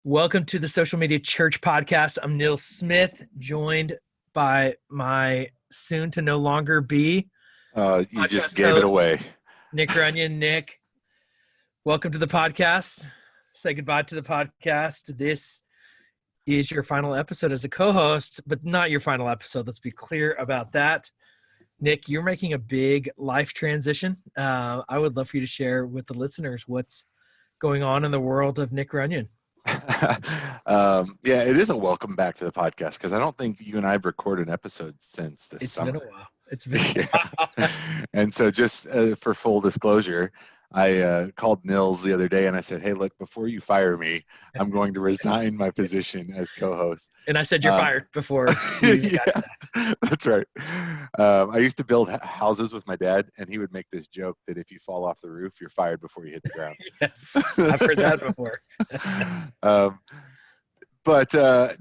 Welcome to the Social Media Church podcast. I'm Neil Smith, joined by my soon to no longer be You just podcast gave it host, away. Nick Runyon. Nick, welcome to the podcast. Say goodbye to the podcast. This is your final episode as a co-host, but not your final episode. Let's be clear about that. Nick, you're making a big life transition. I would love for you to share with the listeners what's going on in the world of Nick Runyon. Yeah, it is a welcome back to the podcast because I don't think you and I have recorded an episode since this summer. It's been a while. It's been a while. And so just for full disclosure, I called Nils the other day and I said, hey, look, before you fire me, I'm going to resign my position as co-host. And I said, you're fired before you even got to that. That's right. I used to build houses with my dad, and he would make this joke that if you fall off the roof, you're fired before you hit the ground. Yes, I've heard that before. But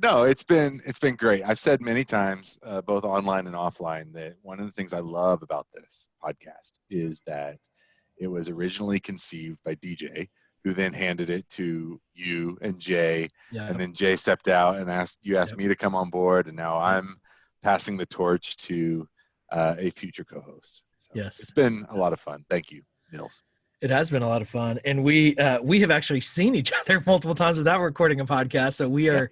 no, it's been great. I've said many times, both online and offline, that one of the things I love about this podcast is that it was originally conceived by DJ, who then handed it to you and Jay, and then Jay stepped out and asked me to come on board, and now I'm passing the torch to a future co-host. So yes, it's been a lot of fun. Thank you, Nils. It has been a lot of fun, and we have actually seen each other multiple times without recording a podcast. So we are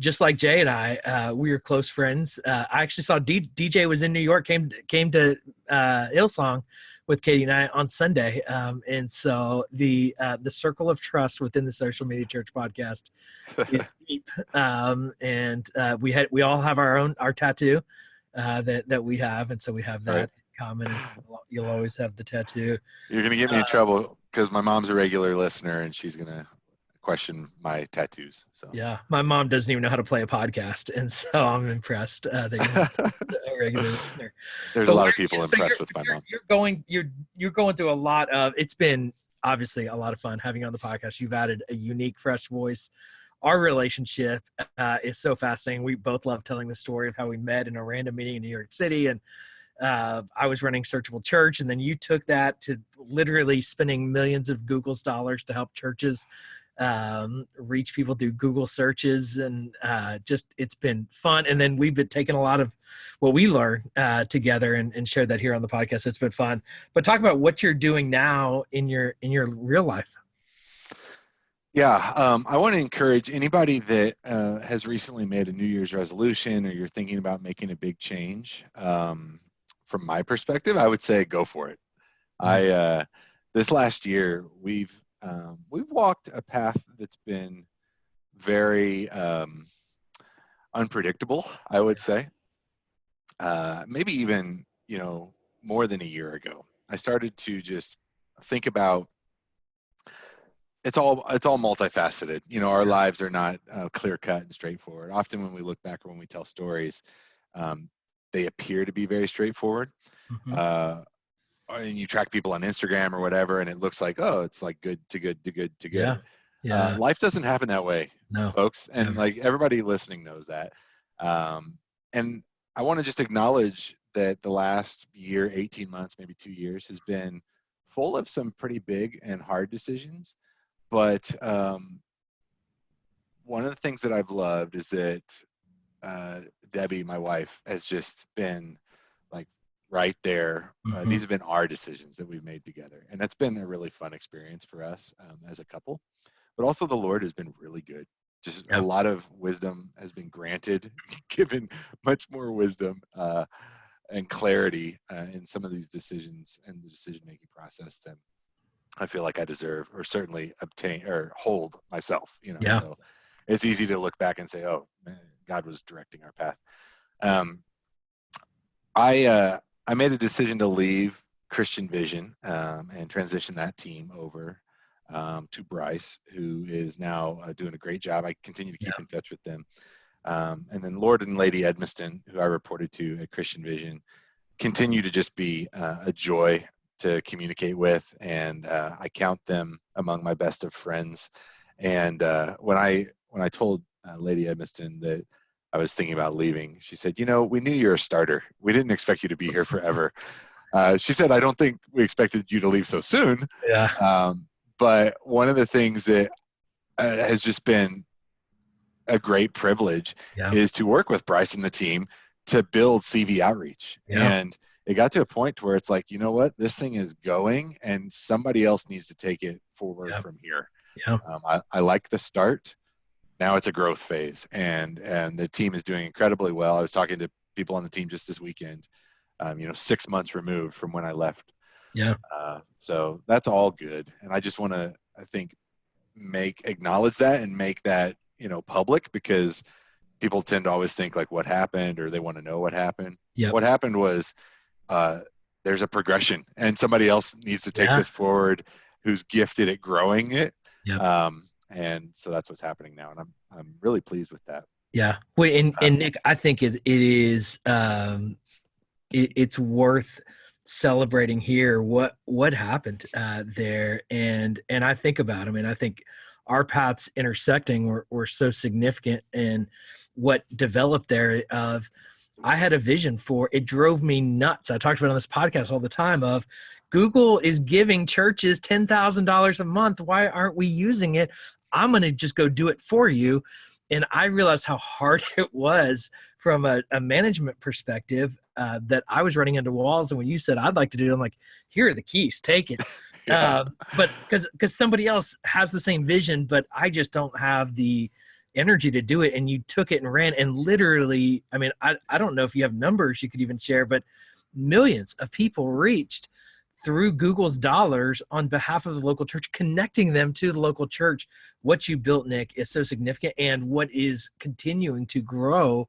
just like Jay and I. We are close friends. I actually saw DJ was in New York, came to Hillsong with Katie and I on Sunday, and so the circle of trust within the Social Media Church podcast is deep. And we all have our tattoo that we have, and so we have that. Right. Common, and so you'll always have the tattoo. You're gonna get me in trouble because my mom's a regular listener and she's gonna question my tattoos. So yeah, my mom doesn't even know how to play a podcast, and so I'm impressed that you're a regular listener. There's a lot of people impressed with my mom. You're going through a lot of. It's been obviously a lot of fun having you on the podcast. You've added a unique, fresh voice. Our relationship is so fascinating. We both love telling the story of how we met in a random meeting in New York City, and I was running Searchable Church, and then you took that to literally spending millions of Google's dollars to help churches reach people through Google searches, and just it's been fun. And then we've been taking a lot of what we learned together and shared that here on the podcast. It's been fun. But talk about what you're doing now in your real life. Yeah, I want to encourage anybody that has recently made a New Year's resolution, or you're thinking about making a big change. From my perspective, I would say go for it. Nice. This last year we've walked a path that's been very unpredictable, I would say. Maybe even more than a year ago, I started to just think about it's all multifaceted. Our lives are not clear cut and straightforward. Often when we look back or when we tell stories, they appear to be very straightforward. Mm-hmm. And you track people on Instagram or whatever, and it looks like, oh, it's like good to good to good to good. Yeah. Life doesn't happen that way, folks. And like everybody listening knows that. And I want to just acknowledge that the last year, 18 months, maybe 2 years, has been full of some pretty big and hard decisions. But one of the things that I've loved is that Debbie, my wife, has just been like right there. Mm-hmm. These have been our decisions that we've made together. And that's been a really fun experience for us as a couple. But also the Lord has been really good. Just a lot of wisdom has been granted, given much more wisdom and clarity in some of these decisions and the decision-making process than I feel like I deserve, or certainly obtain or hold myself. So it's easy to look back and say, oh, man, God was directing our path. I made a decision to leave Christian Vision and transition that team over to Bryce, who is now doing a great job. I continue to keep in touch with them. And then Lord and Lady Edmiston, who I reported to at Christian Vision, continue to just be a joy to communicate with. And I count them among my best of friends. And when I told Lady Edmiston that I was thinking about leaving, she said, we knew you're a starter. We didn't expect you to be here forever. She said, I don't think we expected you to leave so soon. Yeah. But one of the things that has just been a great privilege Yeah. is to work with Bryce and the team to build CV outreach. Yeah. And it got to a point where it's like, you know what, this thing is going and somebody else needs to take it forward Yeah. from here. Yeah. I like the start. Now it's a growth phase, and the team is doing incredibly well. I was talking to people on the team just this weekend, 6 months removed from when I left. Yeah. So that's all good. And I just want to, I think, acknowledge that and make that, public, because people tend to always think like what happened, or they want to know what happened. Yep. What happened was there's a progression, and somebody else needs to take this forward who's gifted at growing it. Yep. And so that's what's happening now. And I'm really pleased with that. Yeah. Well, and Nick, I think it is, it's worth celebrating here what happened there. And I think about, I think our paths intersecting were so significant, and what developed there of, I had a vision for, it drove me nuts. I talked about it on this podcast all the time of, Google is giving churches $10,000 a month. Why aren't we using it? I'm going to just go do it for you. And I realized how hard it was from a management perspective, that I was running into walls. And when you said, I'd like to do it, I'm like, here are the keys, take it. Yeah. But because somebody else has the same vision, but I just don't have the energy to do it. And you took it and ran, and literally, I don't know if you have numbers you could even share, but millions of people reached through Google's dollars on behalf of the local church, connecting them to the local church. What you built, Nick, is so significant, and what is continuing to grow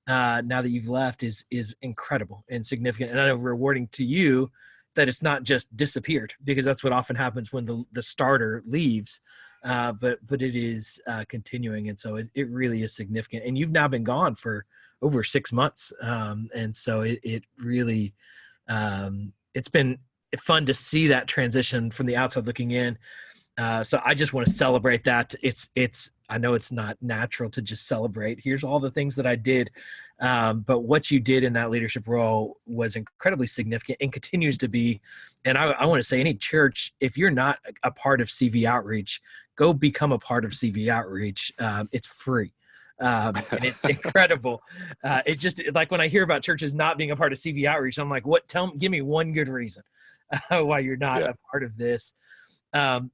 now that you've left is incredible and significant. And I know rewarding to you that it's not just disappeared, because that's what often happens when the starter leaves. But it is continuing, and so it really is significant. And you've now been gone for over 6 months, and so it really it's been fun to see that transition from the outside looking in. So I just want to celebrate that. I know it's not natural to just celebrate, here's all the things that I did, but what you did in that leadership role was incredibly significant and continues to be. And I want to say, any church, if you're not a part of CV Outreach, go become a part of CV Outreach. It's free. And it's incredible. It just, like, when I hear about churches not being a part of CV Outreach, I'm like, give me one good reason why you're not a part of this.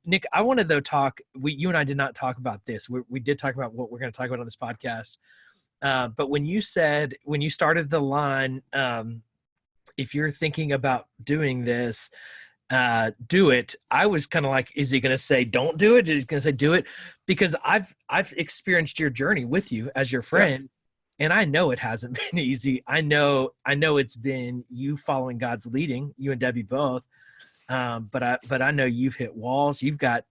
Nick, I wanted to talk, you and I did not talk about this. We did talk about what we're going to talk about on this podcast. But when you started the line, if you're thinking about doing this, do it. I was kind of like, is he going to say, don't do it? Is he going to say, do it? Because I've experienced your journey with you as your friend. And I know it hasn't been easy. I know it's been you following God's leading, you and Debbie both. But I know you've hit walls. You've got,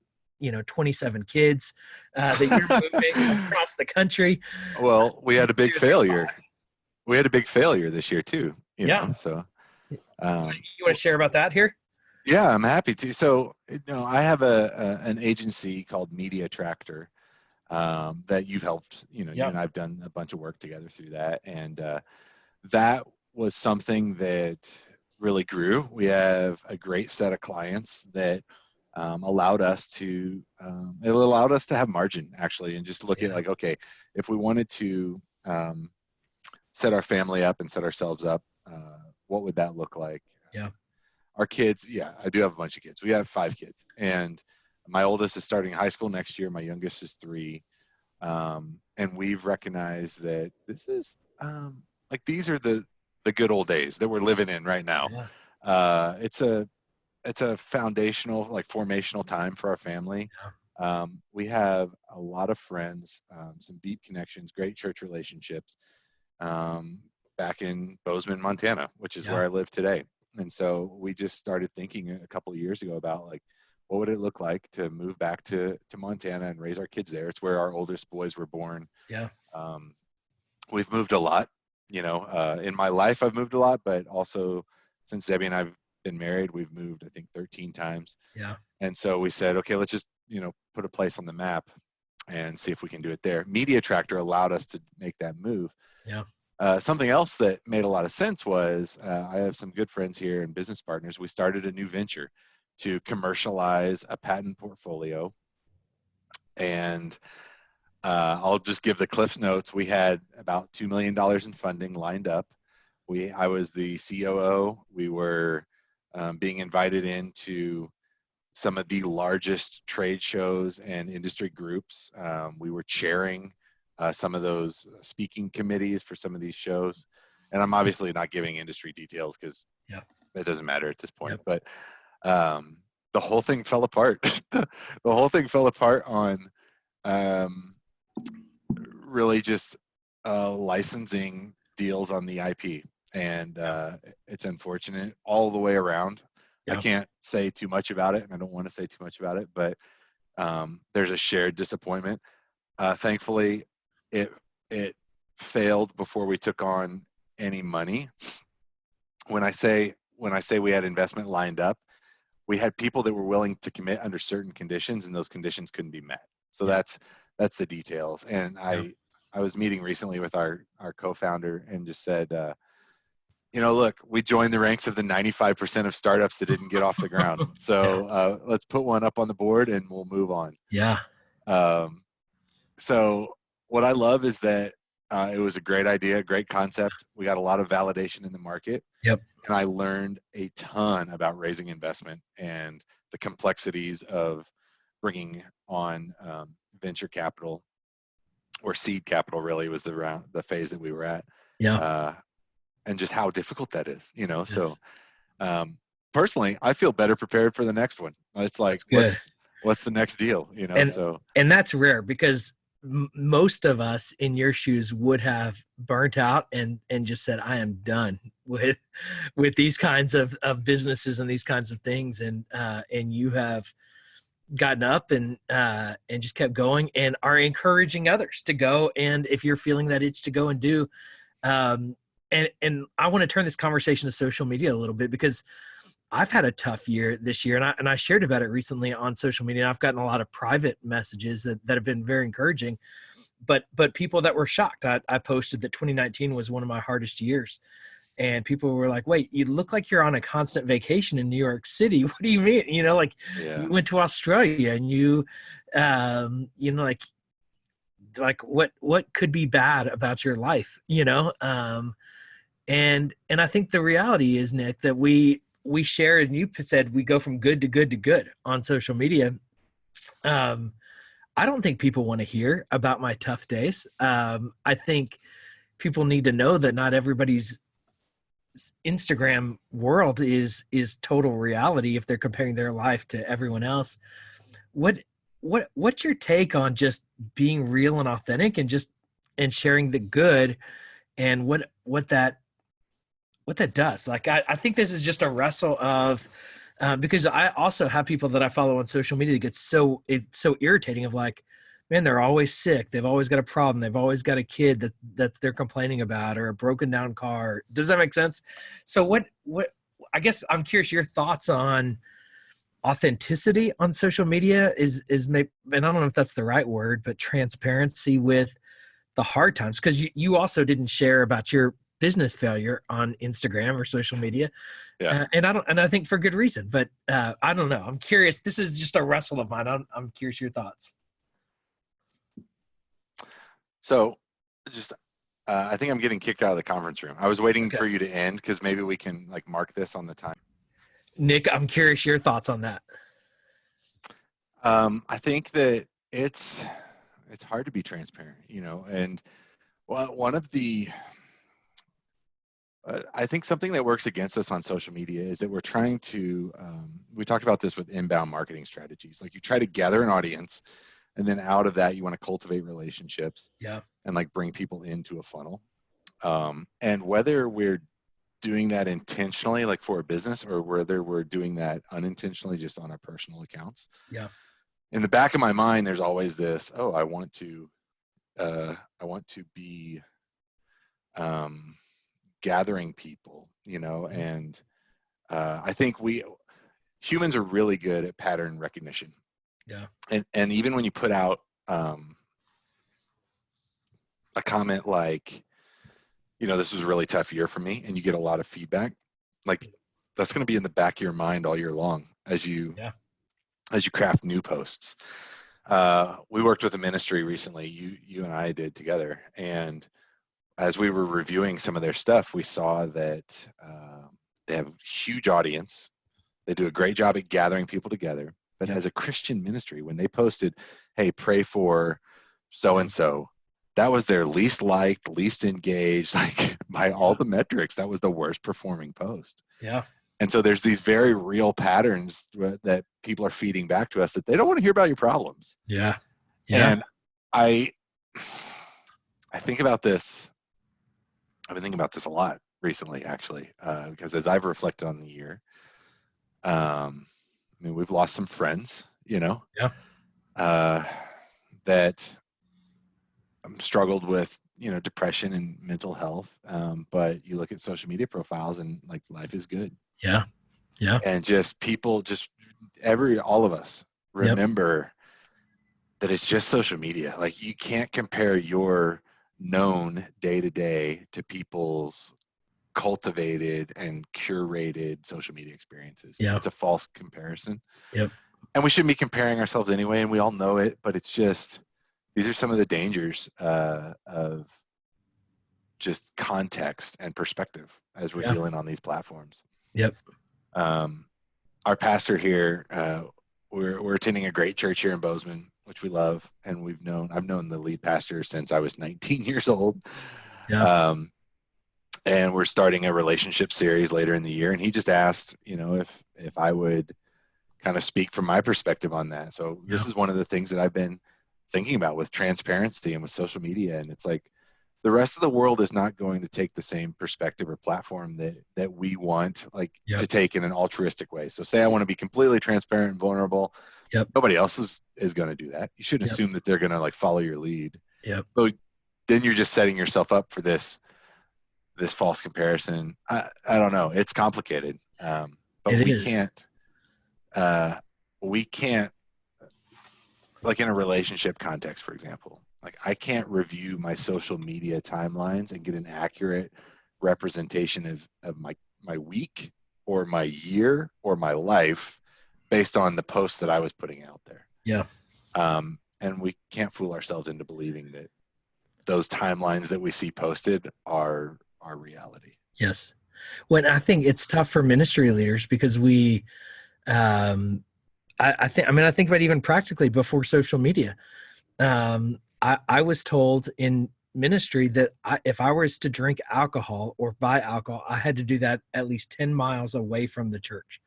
27 kids that you're moving across the country. Well, we had a big failure. We had a big failure this year too. You know, so you want to share about that here? Yeah, I'm happy to. So, I have an agency called Media Tractor that you've helped. You and I've done a bunch of work together through that, and that was something that really grew. We have a great set of clients that allowed us to have margin, actually, and just look at like, okay, if we wanted to set our family up and set ourselves up, what would that look like? Our kids, I do have a bunch of kids. We have 5 kids, and my oldest is starting high school next year. My youngest is 3. And we've recognized that this is like, these are the good old days that we're living in right now. It's a foundational, like, formational time for our family. We have a lot of friends, some deep connections, great church relationships back in Bozeman, Montana, which is where I live today. And so we just started thinking a couple of years ago about, like, what would it look like to move back to Montana and raise our kids there? It's where our oldest boys were born. We've moved a lot, in my life I've moved a lot, but also since Debbie and I've been married, we've moved, I think, 13 times. And so we said, okay, let's just, put a place on the map and see if we can do it there. Media Tractor allowed us to make that move. Something else that made a lot of sense was I have some good friends here and business partners. We started a new venture to commercialize a patent portfolio. And I'll just give the Cliffs notes. We had about $2 million in funding lined up. I was the COO. We were being invited into some of the largest trade shows and industry groups. We were chairing some of those speaking committees for some of these shows. And I'm obviously not giving industry details because it doesn't matter at this point. But the whole thing fell apart. The whole thing fell apart on really just licensing deals on the IP. And it's unfortunate all the way around. I can't say too much about it, and I don't want to say too much about it, but there's a shared disappointment. Thankfully, it failed before we took on any money. When I say we had investment lined up, we had people that were willing to commit under certain conditions, and those conditions couldn't be met. So that's the details. And I was meeting recently with our co-founder and just said, look, we joined the ranks of the 95% of startups that didn't get off the ground. So let's put one up on the board and we'll move on. Yeah. So what I love is that it was a great idea, great concept. We got a lot of validation in the market. Yep. And I learned a ton about raising investment and the complexities of bringing on venture capital, or seed capital really was the phase that we were at. Yeah. And just how difficult that is, Yes. So personally, I feel better prepared for the next one. It's like, what's the next deal, And that's rare because most of us in your shoes would have burnt out and just said, I am done with these kinds of businesses and these kinds of things. And you have gotten up and just kept going and are encouraging others to go. And if you're feeling that itch to go and do, and I want to turn this conversation to social media a little bit because I've had a tough year this year, and I shared about it recently on social media. And I've gotten a lot of private messages that have been very encouraging, but people that were shocked. I posted that 2019 was one of my hardest years, and people were like, "Wait, you look like you're on a constant vacation in New York City. What do you mean? You went to Australia and you like what could be bad about your life, and I think the reality is, Nick, that we share, and you said we go from good to good to good on social media. I don't think people want to hear about my tough days. I think people need to know that not everybody's Instagram world is total reality if they're comparing their life to everyone else. What's your take on just being real and authentic and sharing the good and what that does? Like, I think this is just a wrestle of, because I also have people that I follow on social media that it's so irritating of like, man, they're always sick. They've always got a problem. They've always got a kid that they're complaining about, or a broken down car. Does that make sense? So what, I guess I'm curious your thoughts on authenticity on social media is maybe, and I don't know if that's the right word, but transparency with the hard times. Cause you also didn't share about your business failure on Instagram or social media. Yeah. And I think for good reason, but I don't know. I'm curious. This is just a wrestle of mine. I'm curious your thoughts. So just, I think I'm getting kicked out of the conference room. I was waiting for you to end because maybe we can like mark this on the time. Nick, I'm curious your thoughts on that. I think that it's hard to be transparent, and one of the, I think something that works against us on social media is that we're trying to, we talked about this with inbound marketing strategies. Like you try to gather an audience, and then out of that, you want to cultivate relationships. Yeah. And like bring people into a funnel. And whether we're doing that intentionally, like for a business, or whether we're doing that unintentionally, just on our personal accounts. Yeah. In the back of my mind, there's always this, I want to be gathering people, and I think humans are really good at pattern recognition. Yeah. And even when you put out a comment like, this was a really tough year for me, and you get a lot of feedback, like that's going to be in the back of your mind all year long as you craft new posts. we worked with a ministry recently. You and I did together, and as we were reviewing some of their stuff, we saw that they have a huge audience. They do a great job at gathering people together. But as a Christian ministry, when they posted, "Hey, pray for so and so," that was their least liked, least engaged, like by all the metrics, that was the worst performing post. Yeah. And so there's these very real patterns that people are feeding back to us that they don't want to hear about your problems. Yeah. And I think about this. I've been thinking about this a lot recently, actually, because as I've reflected on the year, I mean, we've lost some friends, that struggled with, depression and mental health. But you look at social media profiles and like life is good. Yeah. Yeah. And just people, all of us remember that it's just social media. Like you can't compare your known day to day to people's cultivated and curated social media experiences. Yeah. It's a false comparison. Yep. And we shouldn't be comparing ourselves anyway, and we all know it, but it's just, these are some of the dangers of just context and perspective as we're dealing on these platforms. Yep. Our pastor here, we're attending a great church here in Bozeman, which we love, and I've known the lead pastor since I was 19 years old. Yeah. And we're starting a relationship series later in the year, and he just asked, if I would kind of speak from my perspective on that. So this is one of the things that I've been thinking about with transparency and with social media. And it's like the rest of the world is not going to take the same perspective or platform that we want to take in an altruistic way. So say I want to be completely transparent and vulnerable. Nobody else is going to do that. You shouldn't assume that they're going to follow your lead. So then you're just setting yourself up for this false comparison. I don't know. It's complicated. But we can't, like in a relationship context, for example, like I can't review my social media timelines and get an accurate representation of my week or my year or my life based on the posts that I was putting out there. Yeah. And we can't fool ourselves into believing that those timelines that we see posted are reality. Yes. When I think it's tough for ministry leaders because we, I think about even practically before social media. I was told in ministry that if I was to drink alcohol or buy alcohol, I had to do that at least 10 miles away from the church.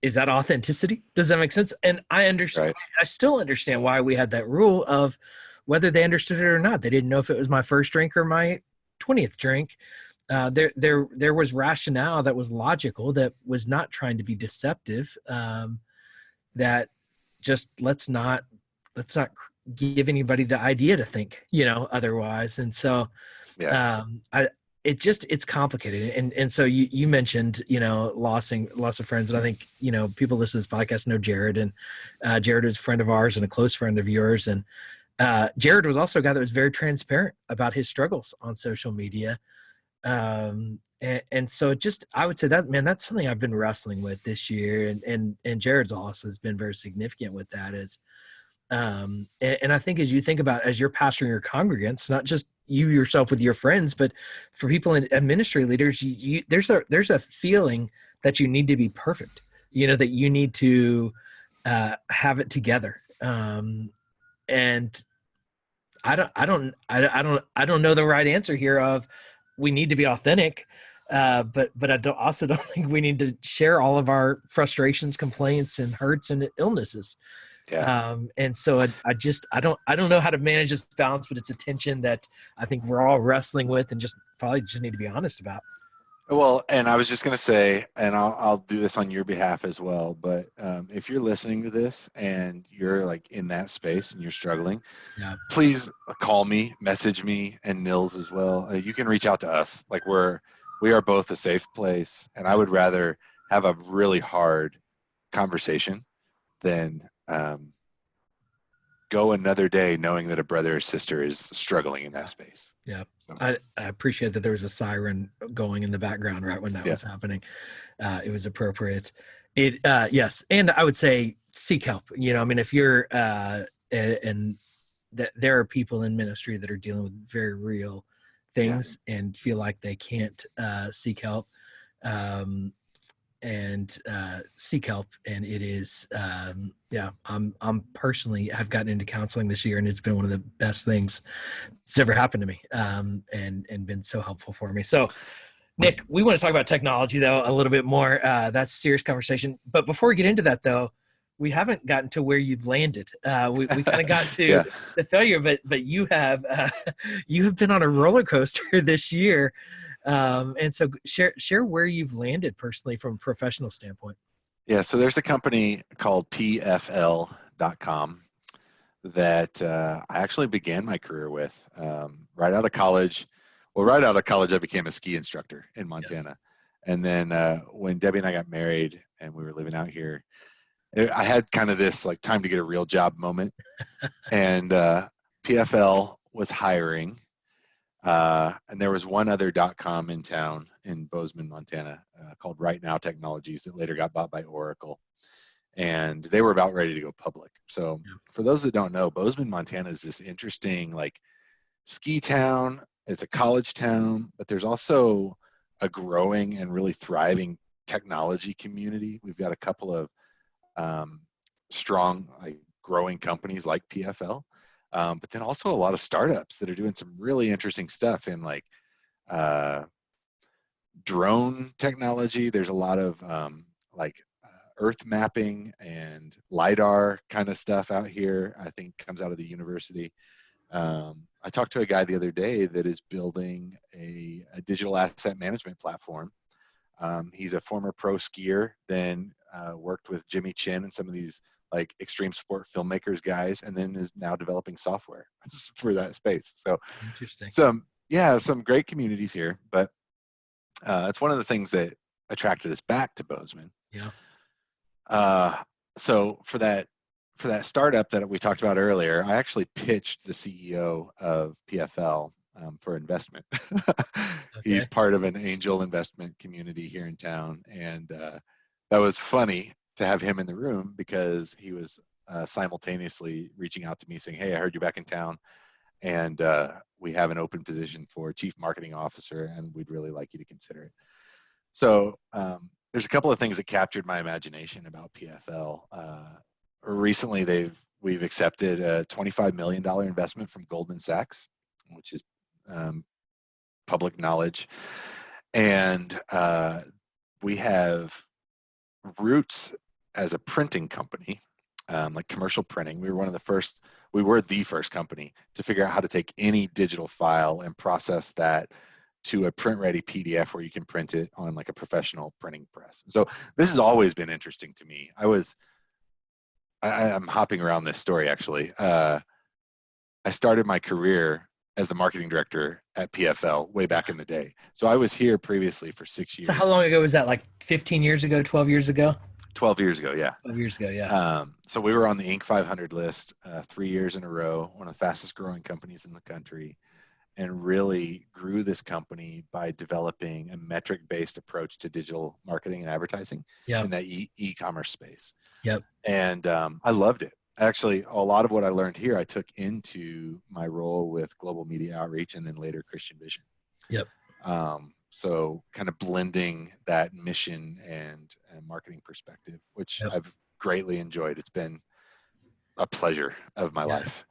Is that authenticity? Does that make sense? And I understand. Right. I still understand why we had that rule of whether they understood it or not. They didn't know if it was my first drink or my 20th drink. There was rationale that was logical, that was not trying to be deceptive. That just let's not give anybody the idea to think, otherwise. And so, it's complicated. And so you mentioned, loss of friends. And I think, people listen to this podcast know Jared, and Jared is a friend of ours and a close friend of yours. And Jared was also a guy that was very transparent about his struggles on social media. And so I would say that, man, that's something I've been wrestling with this year. And Jared's loss has been very significant with that and I think as you think about, as you're pastoring your congregants, not just you yourself with your friends, but for people in ministry leaders, there's a feeling that you need to be perfect, that you need to have it together. And I don't know the right answer here of we need to be authentic. But I don't think we need to share all of our frustrations, complaints, and hurts and illnesses. Yeah. And so I don't know how to manage this balance, but it's a tension that I think we're all wrestling with and probably need to be honest about. Well, and I was just going to say, and I'll do this on your behalf as well, but if you're listening to this and you're in that space and you're struggling, please call me, message me, and Nils as well. You can reach out to us. We are both a safe place, and I would rather have a really hard conversation than go another day knowing that a brother or sister is struggling in that space. Yeah. I appreciate that there was a siren going in the background right when that was happening. It was appropriate. Yes. And I would say seek help. I mean, if you're and that there are people in ministry that are dealing with very real Yeah. things and feel like they can't seek help. Um, and seek help. And it is, I'm personally have gotten into counseling this year, and it's been one of the best things that's ever happened to me, and been so helpful for me. So, Nick, we want to talk about technology though a little bit more. That's a serious conversation. But before we get into that though, we haven't gotten to where you landed. We kind of got to Yeah. the failure, but you have you have been on a roller coaster this year. And so share where you've landed personally from a professional standpoint. Yeah. So there's a company called PFL.com that I actually began my career with right out of college. Well, right out of college, I became a ski instructor in Montana. Yes. And then when Debbie and I got married and we were living out here, I had kind of this like time to get a real job moment. And PFL was hiring. And there was one other .com in town in Bozeman, Montana, called Right Now Technologies that later got bought by Oracle. And they were about ready to go public. So for those that don't know, Bozeman, Montana is this interesting like ski town. It's a college town, but there's also a growing and really thriving technology community. We've got a couple of strong, like growing companies like PFL, but then also a lot of startups that are doing some really interesting stuff in like drone technology. There's a lot of earth mapping and LiDAR kind of stuff out here, I think comes out of the university. I talked to a guy the other day that is building a digital asset management platform. He's a former pro skier, then worked with Jimmy Chin and some of these like extreme sport filmmakers guys, and then is now developing software for that space. So interesting. Some great communities here, but it's one of the things that attracted us back to Bozeman. Yeah. So for that startup that we talked about earlier, I actually pitched the CEO of PFL for investment. Okay. He's part of an angel investment community here in town, and that was funny to have him in the room because he was simultaneously reaching out to me saying, "Hey, I heard you're back in town, and we have an open position for chief marketing officer, and we'd really like you to consider it." So there's a couple of things that captured my imagination about PFL. Recently, we've accepted a $25 million investment from Goldman Sachs, which is public knowledge, and we have roots as a printing company, like commercial printing. We were the first company to figure out how to take any digital file and process that to a print-ready PDF where you can print it on like a professional printing press. So this has always been interesting to me. I'm hopping around this story actually. I started my career as the marketing director at PFL way back in the day. So I was here previously for 6 years. So how long ago was that? Like 15 years ago, 12 years ago? 12 years ago, yeah. 12 years ago, yeah. So we were on the Inc. 500 list 3 years in a row, one of the fastest growing companies in the country, and really grew this company by developing a metric-based approach to digital marketing and advertising in that e-commerce space. Yep. And I loved it. Actually, a lot of what I learned here, I took into my role with Global Media Outreach and then later Christian Vision. Yep. So kind of blending that mission and marketing perspective, which I've greatly enjoyed. It's been a pleasure of my life.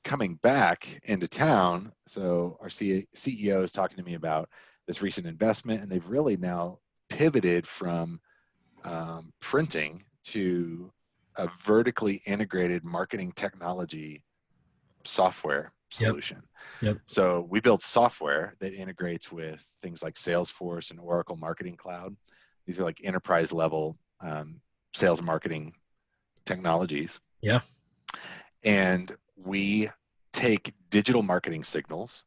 Coming back into town, so our CEO is talking to me about this recent investment, and they've really now pivoted from printing to a vertically integrated marketing technology software solution. Yep. So we build software that integrates with things like Salesforce and Oracle Marketing Cloud. These are like enterprise level sales and marketing technologies. Yeah. And we take digital marketing signals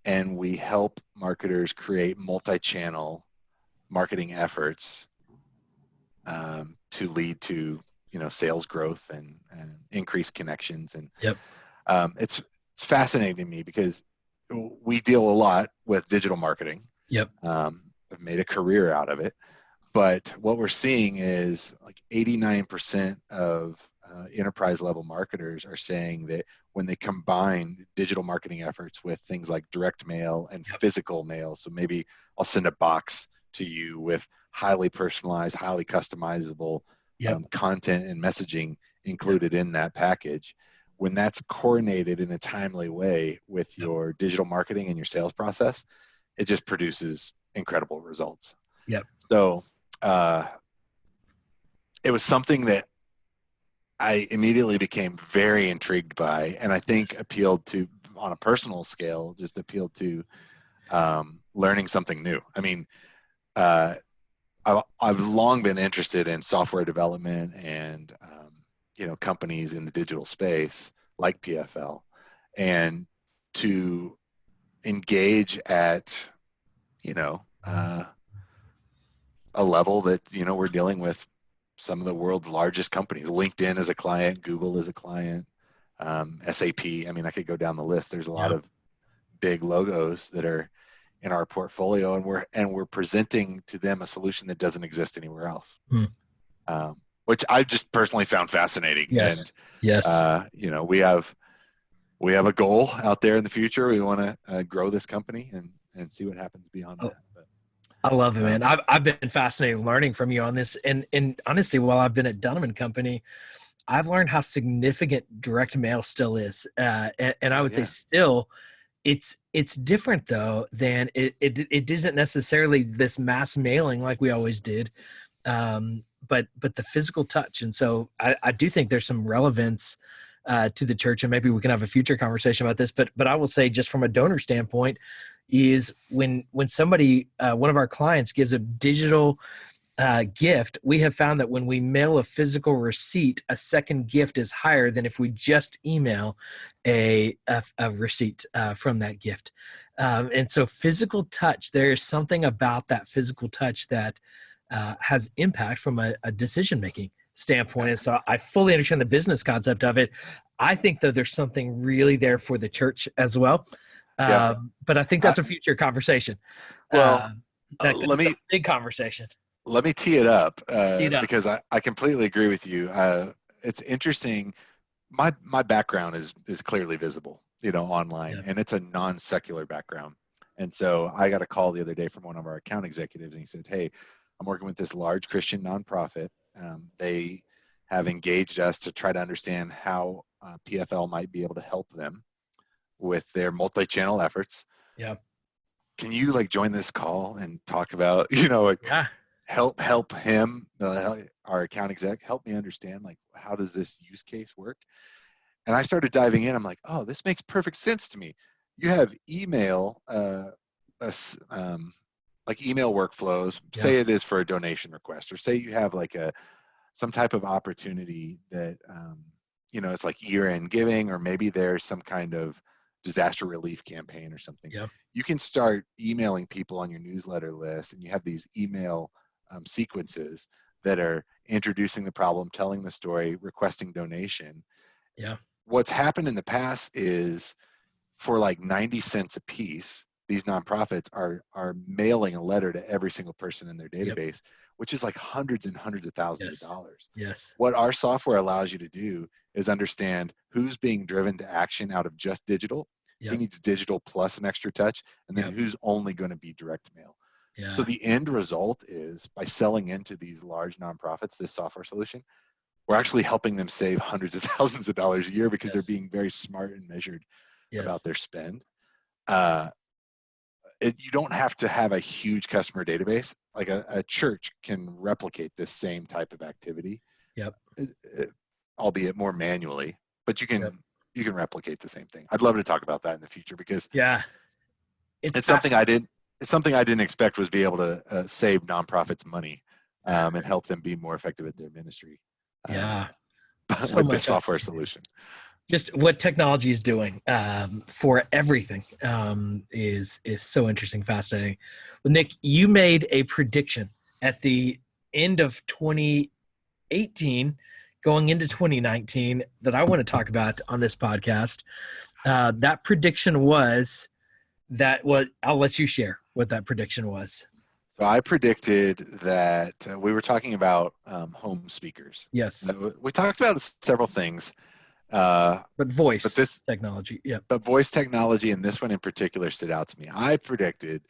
and we help marketers create multi-channel marketing efforts to lead to sales growth and increased connections. And it's fascinating to me because we deal a lot with digital marketing. Yep. I've made a career out of it, But what we're seeing is like 89% of enterprise level marketers are saying that when they combine digital marketing efforts with things like direct mail and physical mail, so maybe I'll send a box to you with highly personalized, highly customizable content and messaging included in that package. When that's coordinated in a timely way with your digital marketing and your sales process, it just produces incredible results. So it was something that I immediately became very intrigued by, and I think appealed to, on a personal scale, just appealed to learning something new. I mean, I've long been interested in software development and companies in the digital space like PFL, and to engage at a level that we're dealing with some of the world's largest companies. LinkedIn is a client, Google is a client, SAP. I mean, I could go down the list. There's a lot of big logos that are in our portfolio, and we're presenting to them a solution that doesn't exist anywhere else, which I just personally found fascinating. And we have a goal out there in the future. We want to grow this company and see what happens beyond that. But, I love it, man. I've been fascinated learning from you on this. And honestly, while I've been at Dunham & Company, I've learned how significant direct mail still is. And I would say still, it's different though than it isn't necessarily this mass mailing like we always did, but the physical touch. And so I do think there's some relevance to the church, and maybe we can have a future conversation about this. But I will say, just from a donor standpoint, is when somebody, one of our clients, gives a digital gift, we have found that when we mail a physical receipt, a second gift is higher than if we just email a receipt from that gift. And so physical touch, there is something about that physical touch that has impact from a decision-making standpoint. And so I fully understand the business concept of it. I think that there's something really there for the church as well. But I think that's a future conversation. Let me big conversation. Let me tee it up, because I completely agree with you. It's interesting. My background is clearly visible, online, and it's a non-secular background. And so I got a call the other day from one of our account executives, and he said, "Hey, I'm working with this large Christian nonprofit. They have engaged us to try to understand how PFL might be able to help them with their multi-channel efforts. Can you join this call and talk about, help him, our account exec, help me understand, how does this use case work?" And I started diving in. I'm like, oh, this makes perfect sense to me. You have email, email workflows, say it is for a donation request, or say you have some type of opportunity that, it's like year-end giving, or maybe there's some kind of disaster relief campaign or something. You can start emailing people on your newsletter list, and you have these email sequences that are introducing the problem, telling the story, requesting donation. What's happened in the past is, for 90 cents a piece, these nonprofits are mailing a letter to every single person in their database, which is hundreds and hundreds of thousands of dollars. What our software allows you to do is understand who's being driven to action out of just digital, who needs digital plus an extra touch, and then who's only going to be direct mail. So the end result is, by selling into these large nonprofits this software solution, we're actually helping them save hundreds of thousands of dollars a year, because they're being very smart and measured about their spend. You don't have to have a huge customer database. A church can replicate this same type of activity, albeit more manually, but you can replicate the same thing. I'd love to talk about that in the future, because it's something I didn't expect was be able to save nonprofits money and help them be more effective at their ministry. With this software solution. Just what technology is doing for everything is so interesting, fascinating. Well, Nick, you made a prediction at the end of 2018, going into 2019, that I want to talk about on this podcast. That prediction was that I'll let you share what that prediction was. So I predicted that we were talking about home speakers. Yes. We talked about several things, uh, But but voice this, technology. Yeah. but voice technology and this one in particular stood out to me. I predicted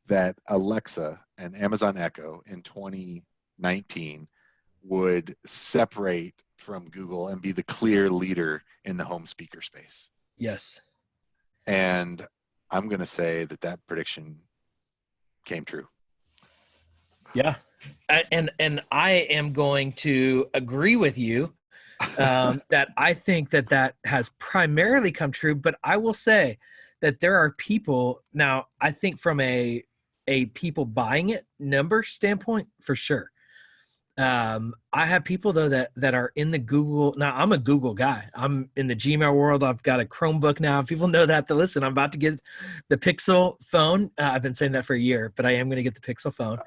that Alexa and Amazon Echo in 2019 would separate from Google and be the clear leader in the home speaker space. Yes. And I'm going to say that that prediction came true. Yeah. And I am going to agree with you that I think that that has primarily come true. But I will say that there are people now. I think from a people buying it number standpoint, for sure. I have people though that are in the Google. Now I'm a Google guy. I'm in the Gmail world. I've got a Chromebook now. People know that. To listen, I'm about to get the Pixel phone. I've been saying that for a year, but I am going to get the Pixel phone.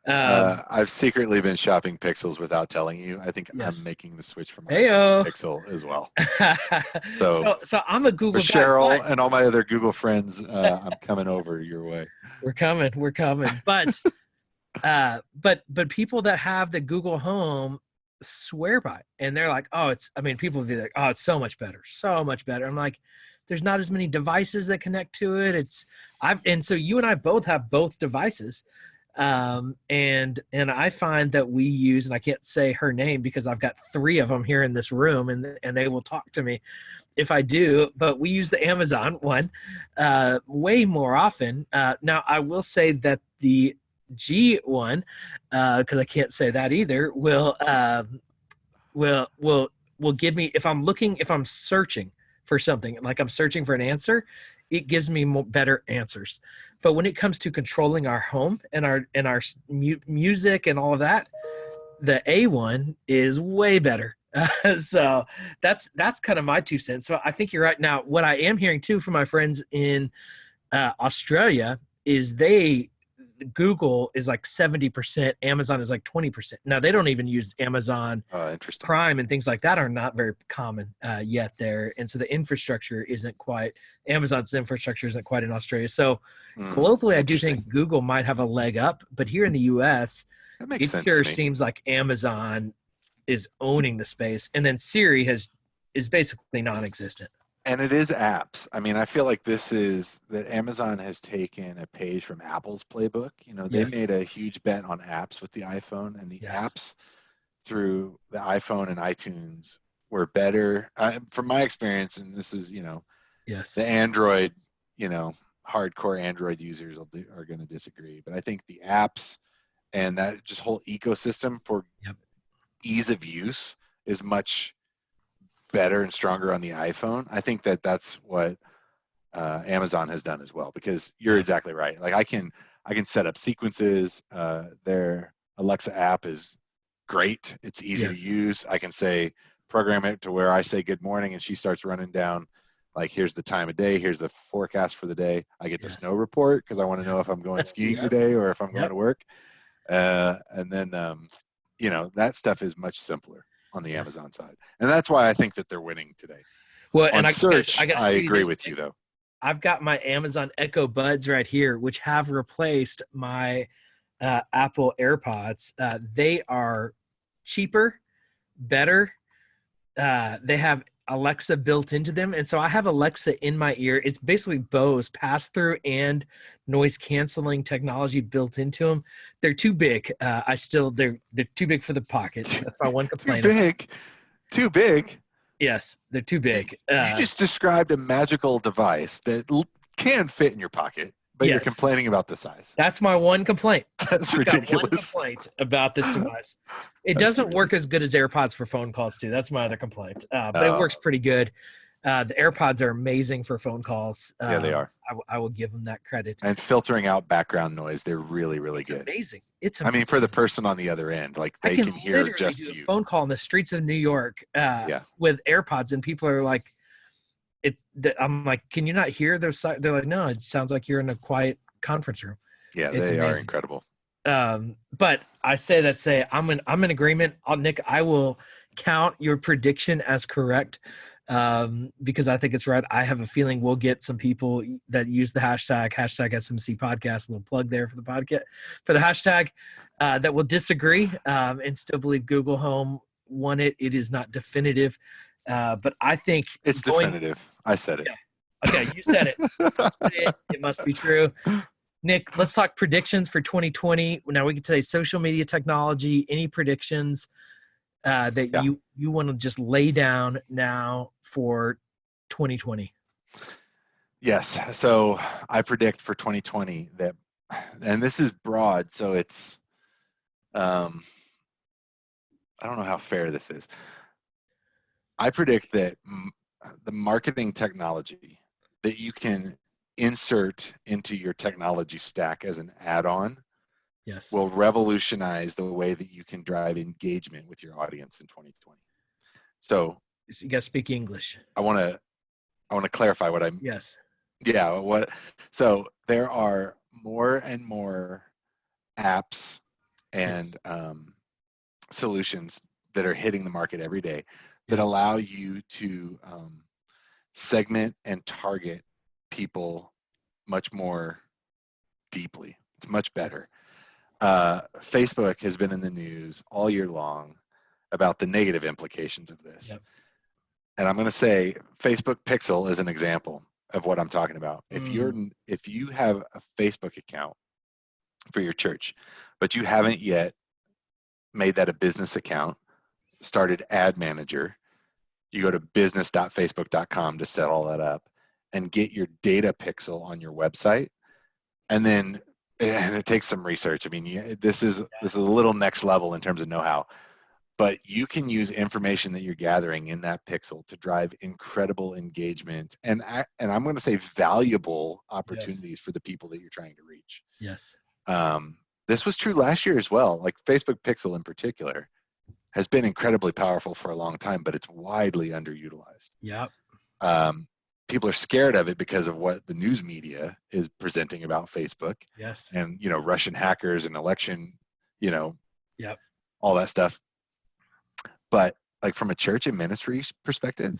I've secretly been shopping Pixels without telling you. I think I'm Yes. making the switch from Heyo. Pixel as well. So I'm a Google for guy. Cheryl But and all my other Google friends, I'm coming over your way. we're coming. But people that have the Google Home swear by it. And they're like, oh, it's, I mean, people would be like, oh, it's so much better. So much better. I'm like, there's not as many devices that connect to it. And so you and I both have both devices. And I find that we use, and I can't say her name because I've got 3 of them here in this room and they will talk to me if I do, but we use the Amazon one, way more often. Now I will say that the G one, cause I can't say that either, will give me, if I'm searching for something, like I'm searching for an answer, it gives me better answers. But when it comes to controlling our home and our music and all of that, the A1 is way better. So that's kind of my 2 cents. So I think you're right. Now, what I am hearing too from my friends in Australia is Google is like 70%, Amazon is like 20%. Now they don't even use Amazon Interesting. Prime and things like that are not very common yet there. And so the infrastructure isn't quite, Amazon's infrastructure isn't quite in Australia. So globally, I do think Google might have a leg up, but here in the US, that makes sense sure to me. Seems like Amazon is owning the space. And then Siri is basically non-existent. And it is apps. I mean, I feel like this is that Amazon has taken a page from Apple's playbook. You know, they Yes. made a huge bet on apps with the iPhone, and the Yes. apps through the iPhone and iTunes were better. From my experience, and this is, you know, Yes. the Android, you know, hardcore Android users are going to disagree. But I think the apps and that just whole ecosystem for ease of use is much better and stronger on the iPhone. I think that that's what Amazon has done as well, because you're exactly right. Like I can set up sequences. Their Alexa app is great. It's easy to use. I can say program it to where I say good morning and she starts running down like here's the time of day, here's the forecast for the day. I get the snow report because I want to know if I'm going skiing today or if I'm going to work. And then you know, that stuff is much simpler on the Amazon side. And that's why I think that they're winning today. Well, on and search, I agree with you though. I've got my Amazon Echo Buds right here, which have replaced my Apple AirPods. They are cheaper, better. They have Alexa built into them. And so I have Alexa in my ear. It's basically Bose pass-through and noise canceling technology built into them. They're too big. They're too big for the pocket. That's my one complaint. Too big. Yes, they're too big. You just described a magical device that can fit in your pocket, but you're complaining about the size. That's my one complaint. That's ridiculous. Got one complaint about this device. It doesn't work as good as AirPods for phone calls too. That's my other complaint. But it works pretty good. The AirPods are amazing for phone calls. Yeah, they are. I will give them that credit. And filtering out background noise, they're really, really good. Amazing. I mean, for the person on the other end, like they can hear just you. A phone call in the streets of New York with AirPods, and people are like, I'm like, can you not hear those? They're like, no, it sounds like you're in a quiet conference room. Yeah, they are incredible. But I say I'm in agreement. Nick, I will count your prediction as correct. because I think it's right. I have a feeling we'll get some people that use the hashtag SMC podcast, a little plug there for the podcast, for the hashtag, that will disagree and still believe Google Home won it. It is not definitive, but I think It's definitive. I said it. Yeah. Okay, you said it. It must be true. Nick, let's talk predictions for 2020. Now we can say social media technology. Any predictions that you want to just lay down now for 2020? Yes. So I predict for 2020 that, and this is broad, so it's, I don't know how fair this is. I predict that the marketing technology that you can insert into your technology stack as an add-on will revolutionize the way that you can drive engagement with your audience in 2020. So you got to speak English. I want to clarify what I'm. Yes. Yeah. What? So there are more and more apps and solutions that are hitting the market every day that allow you to segment and target people much more deeply. It's much better. Facebook has been in the news all year long about the negative implications of this. Yep. And I'm going to say Facebook Pixel is an example of what I'm talking about. If you have a Facebook account for your church, but you haven't yet made that a business account, started Ad Manager, you go to business.facebook.com to set all that up and get your data pixel on your website. And then, and it takes some research. I mean, this is a little next level in terms of know-how, but you can use information that you're gathering in that pixel to drive incredible engagement and I'm going to say valuable opportunities for the people that you're trying to reach. Yes. This was true last year as well. Like Facebook Pixel in particular has been incredibly powerful for a long time, but it's widely underutilized. Yep. People are scared of it because of what the news media is presenting about Facebook. Yes. And, Russian hackers and election, Yep. all that stuff. But like from a church and ministry perspective,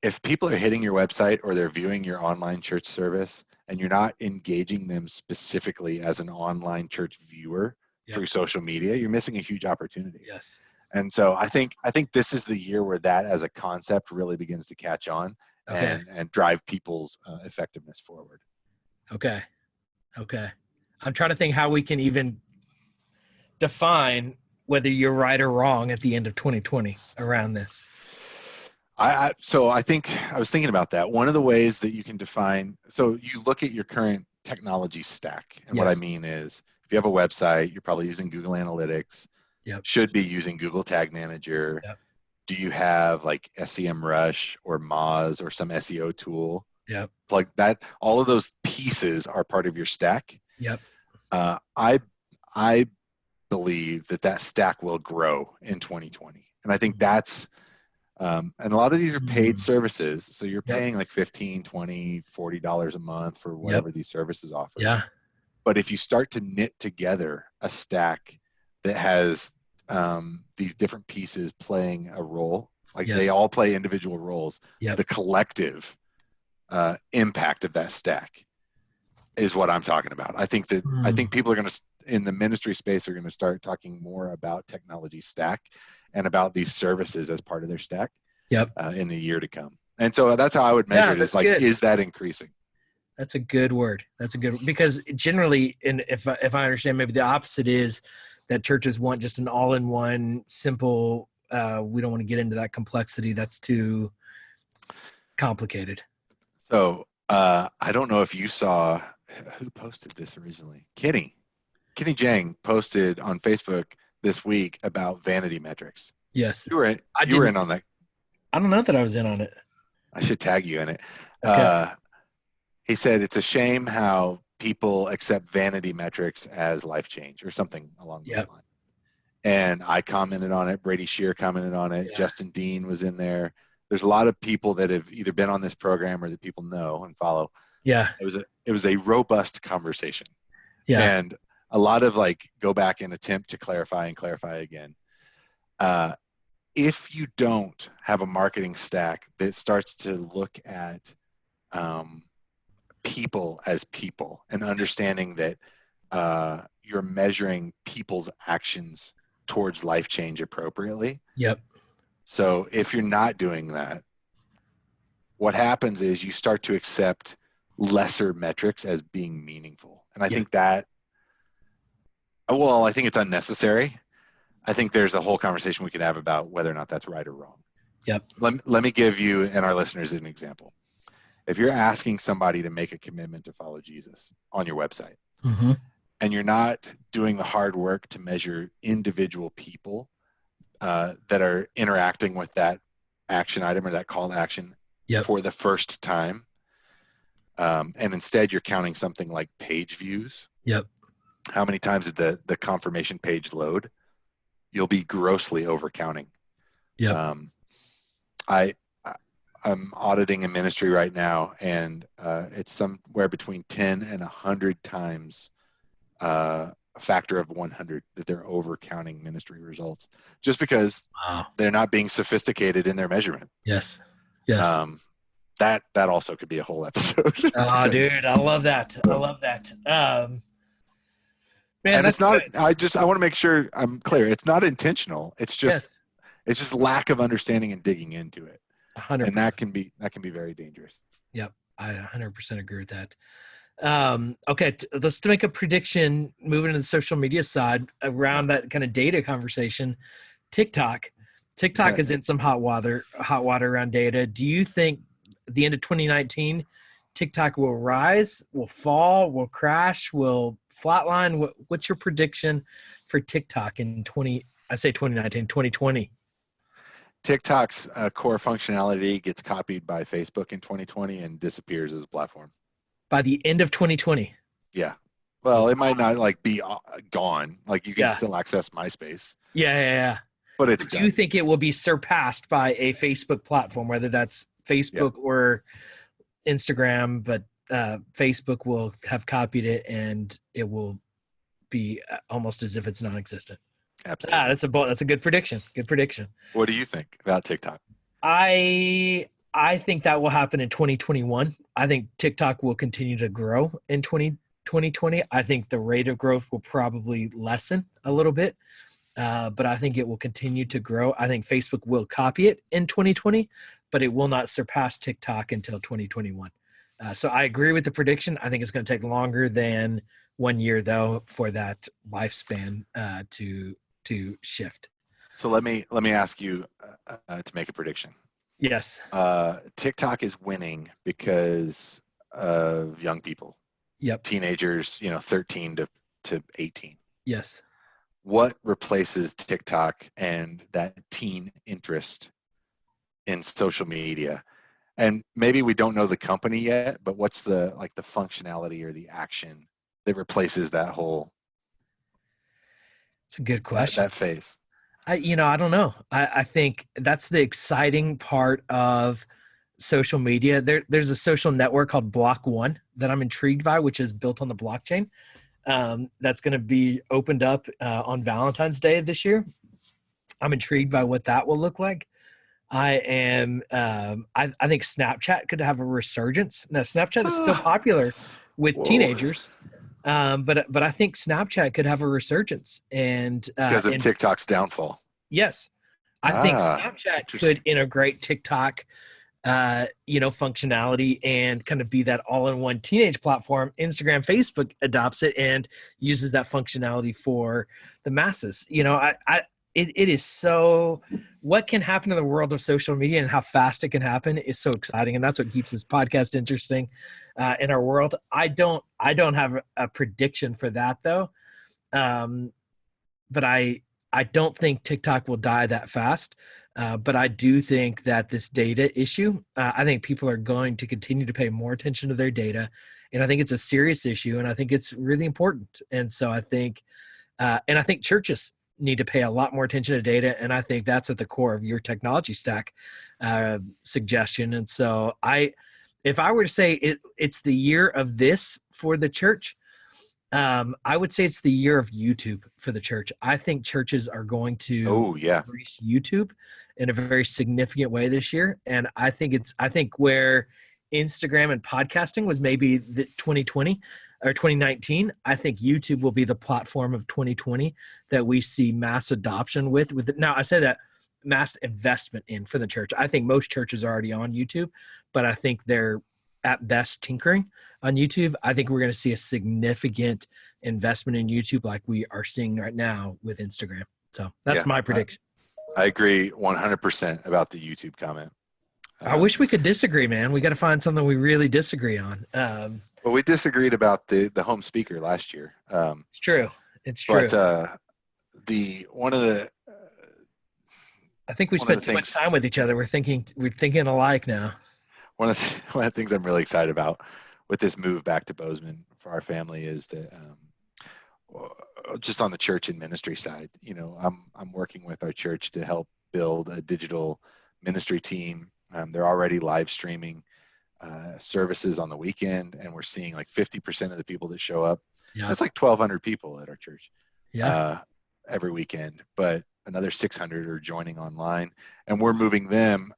if people are hitting your website or they're viewing your online church service and you're not engaging them specifically as an online church viewer through social media, you're missing a huge opportunity. Yes. And so I think this is the year where that as a concept really begins to catch on and drive people's effectiveness forward. Okay. I'm trying to think how we can even define whether you're right or wrong at the end of 2020 around this. So I think I was thinking about that. One of the ways that you can define, so you look at your current technology stack. And what I mean is if you have a website, you're probably using Google Analytics, should be using Google Tag Manager. Yep. Do you have like SEMrush or Moz or some SEO tool? Yep. Like that, all of those pieces are part of your stack. Yep. I believe that stack will grow in 2020. And I think that's, and a lot of these are paid services. So you're paying like $15, $20, $40 a month for whatever these services offer. Yeah. But if you start to knit together a stack that has these different pieces playing a role, like they all play individual roles, the collective impact of that stack is what I'm talking about. I think people are going to, in the ministry space, are going to start talking more about technology stack and about these services as part of their stack in the year to come. And so that's how I would measure it. Is like, is that increasing? That's a good word. Because generally, and if I understand, maybe the opposite is that churches want just an all-in-one simple, we don't want to get into that complexity. That's too complicated. So I don't know if you saw who posted this originally. Kenny Jang posted on Facebook this week about vanity metrics. Yes. You were in on that. I don't know that I was in on it. I should tag you in it. Okay. He said it's a shame how people accept vanity metrics as life change or something along those lines. And I commented on it. Brady Shear commented on it. Justin Dean was in there. There's a lot of people that have either been on this program or that people know and follow. Yeah. It was a robust conversation. Yeah. And a lot of like go back and attempt to clarify and clarify again. if you don't have a marketing stack that starts to look at people as people and understanding that you're measuring people's actions towards life change appropriately. Yep. So if you're not doing that, what happens is you start to accept lesser metrics as being meaningful. And I think that, well, I think it's unnecessary. I think there's a whole conversation we could have about whether or not that's right or wrong. Yep. Let me give you and our listeners an example. If you're asking somebody to make a commitment to follow Jesus on your website, Mm-hmm. and you're not doing the hard work to measure individual people that are interacting with that action item or that call to action for the first time, and instead you're counting something like page views. Yep. How many times did the confirmation page load? You'll be grossly overcounting. Yep. I'm auditing a ministry right now, and it's somewhere between 10 and 100 times a factor of 100 that they're overcounting ministry results just because they're not being sophisticated in their measurement. Yes. That also could be a whole episode. Oh, dude, I love that. I love that. Man, and it's not. I want to make sure I'm clear. It's not intentional. It's just it's just lack of understanding and digging into it. 100%. And that can be very dangerous. Yep, I 100% agree with that. Okay, let's make a prediction moving to the social media side around that kind of data conversation. TikTok is in some hot water around data. Do you think at the end of 2019 TikTok will rise, will fall, will crash, will flatline? What's your prediction for TikTok in 2020? TikTok's core functionality gets copied by Facebook in 2020 and disappears as a platform. By the end of 2020? Yeah. Well, it might not like be gone. Like you can still access MySpace. Yeah. But it's do you think it will be surpassed by a Facebook platform, whether that's Facebook or Instagram, but Facebook will have copied it and it will be almost as if it's non-existent? Absolutely. That's a good prediction. Good prediction. What do you think about TikTok? I think that will happen in 2021. I think TikTok will continue to grow in 2020. I think the rate of growth will probably lessen a little bit, but I think it will continue to grow. I think Facebook will copy it in 2020, but it will not surpass TikTok until 2021. So I agree with the prediction. I think it's going to take longer than 1 year, though, for that lifespan to shift. So let me ask you to make a prediction. Yes. TikTok is winning because of young people. Yep. Teenagers, 13 to 18. Yes. What replaces TikTok and that teen interest in social media? And maybe we don't know the company yet, but what's the functionality or the action that replaces that whole? It's a good question. That phase. I don't know. I think that's the exciting part of social media. There's a social network called Block One that I'm intrigued by, which is built on the blockchain. That's going to be opened up on Valentine's Day this year. I'm intrigued by what that will look like. I think Snapchat could have a resurgence. Now, Snapchat is still popular with teenagers. But I think Snapchat could have a resurgence, and because of TikTok's downfall. Yes, I think Snapchat could integrate TikTok, functionality and kind of be that all-in-one teenage platform. Instagram, Facebook adopts it and uses that functionality for the masses. It is so. What can happen in the world of social media and how fast it can happen is so exciting, and that's what keeps this podcast interesting in our world. I don't have a prediction for that though, but I don't think TikTok will die that fast. But I do think that this data issue, I think people are going to continue to pay more attention to their data, and I think it's a serious issue, and I think it's really important. And so I think churches need to pay a lot more attention to data, and I think that's at the core of your technology stack suggestion. And so if I were to say it's the year of this for the church, I would say it's the year of YouTube for the church. I think churches are going to Oh yeah. embrace YouTube in a very significant way this year. And I think where Instagram and podcasting was maybe the 2020 or 2019, I think YouTube will be the platform of 2020 that we see mass adoption with. Now, I say that mass investment in for the church. I think most churches are already on YouTube, but I think they're at best tinkering on YouTube. I think we're going to see a significant investment in YouTube like we are seeing right now with Instagram. So that's my prediction. I agree 100% about the YouTube comment. I wish we could disagree, man. We got to find something we really disagree on. Well, we disagreed about the home speaker last year. It's true. It's true. But I think we spent too much time with each other. We're thinking alike now. One of the things I'm really excited about with this move back to Bozeman for our family is that just on the church and ministry side, I'm working with our church to help build a digital ministry team. They're already live streaming services on the weekend, and we're seeing like 50% of the people that show up. Yeah. That's like 1,200 people at our church. Yeah. Every weekend, but another 600 are joining online, and we're moving them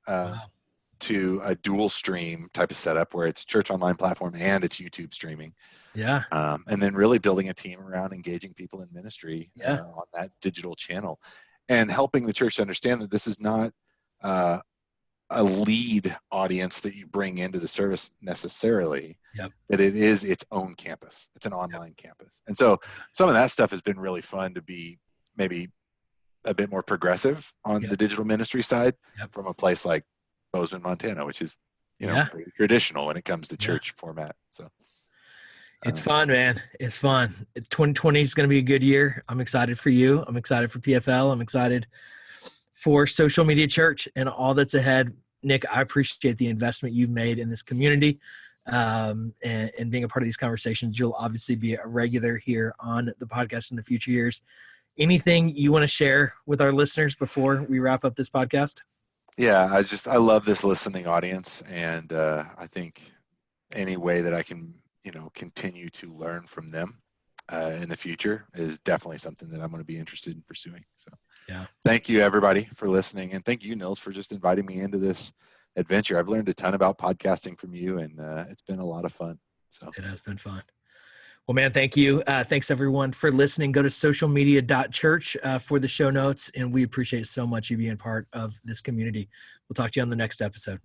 to a dual stream type of setup where it's church online platform and it's YouTube streaming. Yeah. And then really building a team around engaging people in ministry on that digital channel, and helping the church to understand that this is not a lead audience that you bring into the service necessarily. Yep. That it is its own campus. It's an online campus. And so some of that stuff has been really fun to be maybe a bit more progressive on the digital ministry side from a place like Bozeman, Montana, which is, pretty traditional when it comes to church format. So it's fun, man. It's fun. 2020 is going to be a good year. I'm excited for you. I'm excited for PFL. I'm excited for Social Media Church and all that's ahead. Nick, I appreciate the investment you've made in this community and being a part of these conversations. You'll obviously be a regular here on the podcast in the future years. Anything you want to share with our listeners before we wrap up this podcast? Yeah, I love this listening audience, and I think any way that I can, continue to learn from them in the future is definitely something that I'm going to be interested in pursuing. So, thank you everybody for listening, and thank you, Nils, for just inviting me into this adventure. I've learned a ton about podcasting from you, and it's been a lot of fun. So it has been fun. Well, man, thank you. Thanks everyone for listening. Go to socialmedia.church for the show notes, and we appreciate so much you being part of this community. We'll talk to you on the next episode.